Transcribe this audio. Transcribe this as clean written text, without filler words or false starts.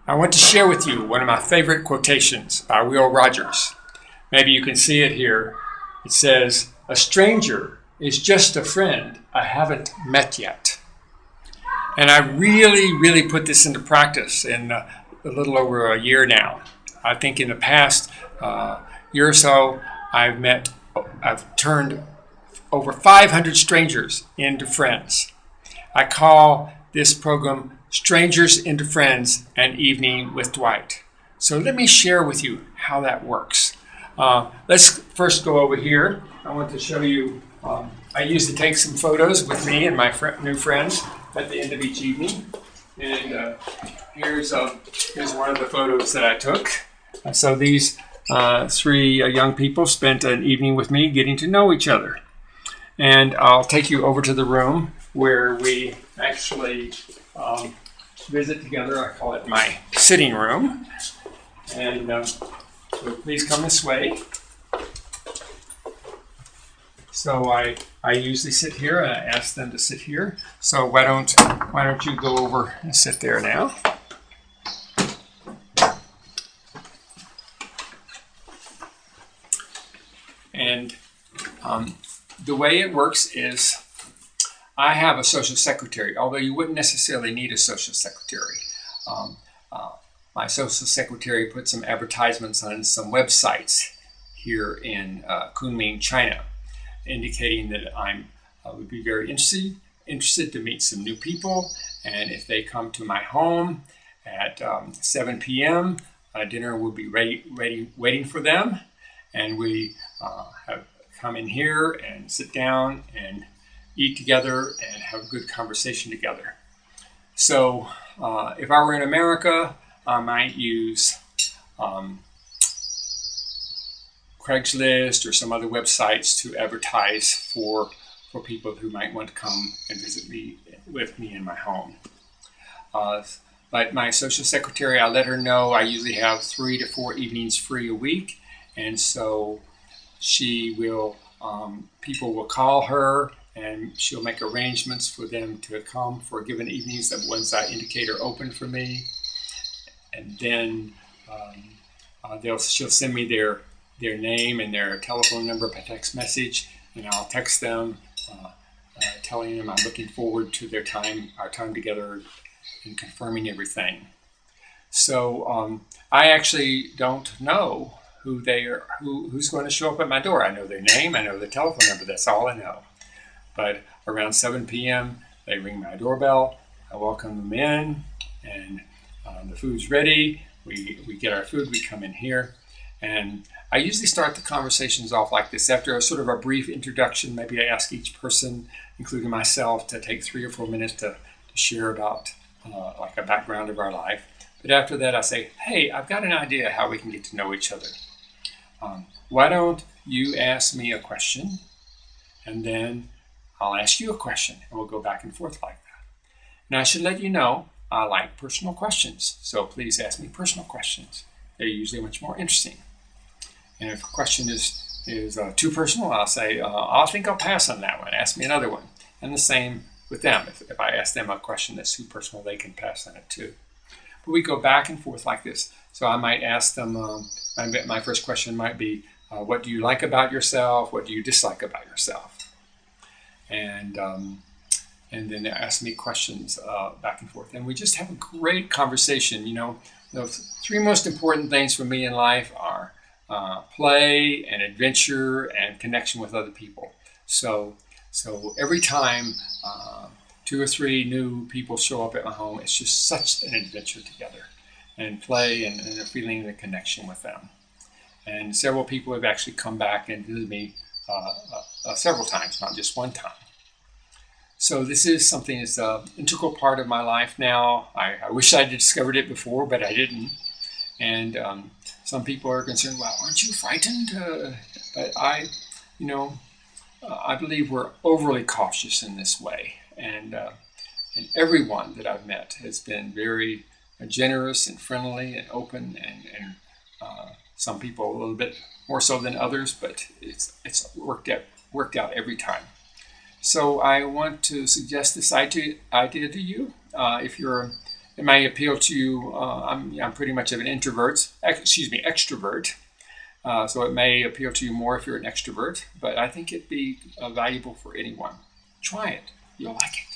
I want to share with you one of my favorite quotations by Will Rogers. Maybe you can see it here. It says, "A stranger is just a friend I haven't met yet." And I really put this into practice in a little over a year now. I think in the past year or so, I've turned over 500 strangers into friends. I call this program Strangers into Friends, an Evening with Dwight. So let me share with you how that works. Let's first go over here. I want to show you, I usually take some photos with me and my new friends at the end of each evening. And here's one of the photos that I took. So these three young people spent an evening with me getting to know each other. And I'll take you over to the room where we actually visit together. I call it my sitting room. And so please come this way. So I usually sit here, and I ask them to sit here. So why don't you go over and sit there now? And the way it works is I have a social secretary, although you wouldn't necessarily need a social secretary. My social secretary put some advertisements on some websites here in Kunming, China, indicating that I would be very interested to meet some new people. And if they come to my home at 7 p.m., dinner will be ready waiting for them. And we have come in here and sit down and eat together and have a good conversation together. So if I were in America, I might use Craigslist or some other websites to advertise for people who might want to come and visit me with me in my home. But my social secretary, I let her know I usually have 3 to 4 evenings free a week, and so she will, people will call her and she'll make arrangements for them to come for given evenings, the ones I indicate are open for me. And then she'll send me their name and their telephone number by text message, and I'll text them telling them I'm looking forward to our time together, and confirming everything. So I actually don't know who's going to show up at my door. I know their name, I know their telephone number, that's all I know. But around 7 p.m., they ring my doorbell, I welcome them in, and the food's ready. We get our food, we come in here, and I usually start the conversations off like this. After a brief introduction, maybe I ask each person, including myself, to take 3 or 4 minutes to share about like a background of our life. But after that, I say, hey, I've got an idea how we can get to know each other. Why don't you ask me a question, and then I'll ask you a question, and we'll go back and forth like that. And I should let you know, I like personal questions, so please ask me personal questions. They're usually much more interesting. And if a question is too personal, I'll say, I think I'll pass on that one. Ask me another one. And the same with them. If I ask them a question that's too personal, they can pass on it too. But we go back and forth like this. So I might ask them, my first question might be, what do you like about yourself? What do you dislike about yourself? And then they ask me questions back and forth. And we just have a great conversation. You know, the 3 most important things for me in life are play and adventure and connection with other people. So every time 2 or 3 new people show up at my home, it's just such an adventure together, and play and a feeling of the connection with them. And several people have actually come back and visited me several times, not just one time. So this is something that's an integral part of my life now. I wish I'd discovered it before, but I didn't. And some people are concerned, well, aren't you frightened? But I believe we're overly cautious in this way. And everyone that I've met has been very generous and friendly and open, and some people a little bit more so than others, but it's worked out every time. So I want to suggest this idea to you. If you're It may appeal to you. I'm pretty much of an extrovert. So it may appeal to you more if you're an extrovert, but I think it'd be valuable for anyone. Try it. You'll like it.